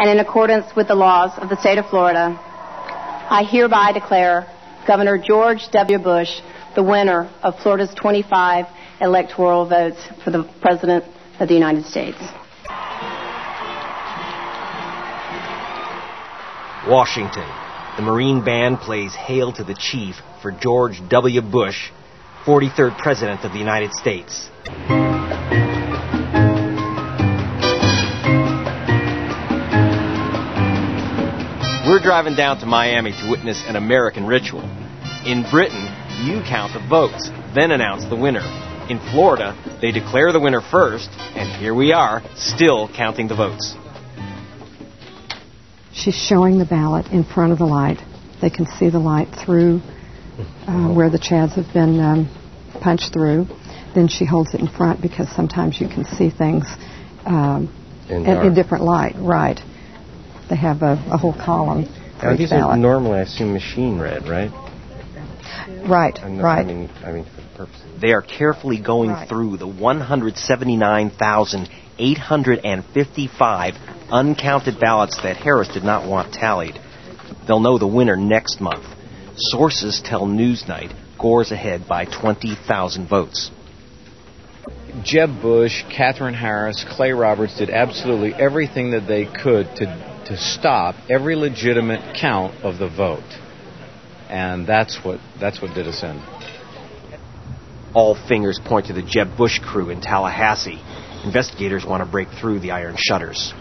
and in accordance with the laws of the state of Florida, I hereby declare Governor George W. Bush the winner of Florida's 25 electoral votes for the President of the United States. Washington. The Marine Band plays Hail to the Chief for George W. Bush, 43rd President of the United States. We're driving down to Miami to witness an American ritual. In Britain, you count the votes, then announce the winner. In Florida, they declare the winner first, and here we are, still counting the votes. She's showing the ballot in front of the light. They can see the light through where the chads have been punched through. Then she holds it in front because sometimes you can see things in different light. Right. They have a whole column for each ballot. Are normally, I assume, machine read, right? Right, right. I mean, for the purpose. They are carefully going through the 179,855 uncounted ballots that Harris did not want tallied. They'll know the winner next month. Sources tell Newsnight Gore's ahead by 20,000 votes. Jeb Bush, Katherine Harris, Clay Roberts did absolutely everything that they could to stop every legitimate count of the vote. And that's what did us in. All fingers point to the Jeb Bush crew in Tallahassee. Investigators want to break through the iron shutters.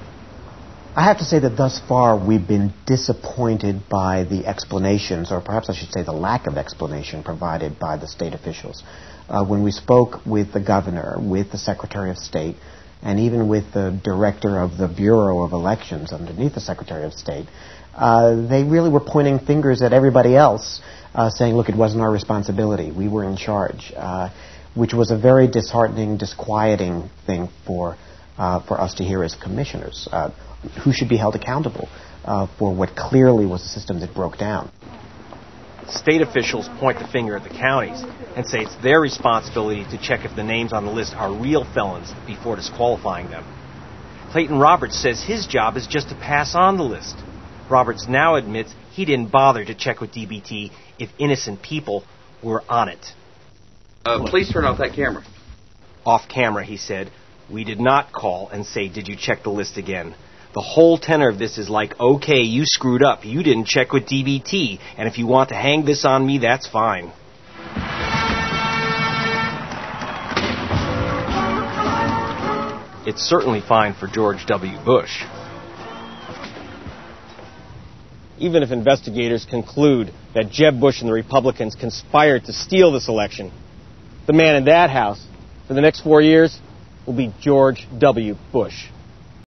I have to say that thus far we've been disappointed by the explanations, or perhaps I should say the lack of explanation provided by the state officials. When we spoke with the governor, with the Secretary of State, and even with the director of the Bureau of Elections underneath the Secretary of State, they really were pointing fingers at everybody else, saying, look, it wasn't our responsibility. We were in charge, which was a very disheartening, disquieting thing for us to hear as commissioners, who should be held accountable for what clearly was a system that broke down. State officials point the finger at the counties and say it's their responsibility to check if the names on the list are real felons before disqualifying them. Clayton Roberts says his job is just to pass on the list. Roberts now admits he didn't bother to check with DBT if innocent people were on it. Please turn off that camera. Off camera, he said, we did not call and say, did you check the list again? The whole tenor of this is like, okay, you screwed up. You didn't check with DBT. And if you want to hang this on me, that's fine. It's certainly fine for George W. Bush. Even if investigators conclude that Jeb Bush and the Republicans conspired to steal this election, the man in that house for the next 4 years will be George W. Bush.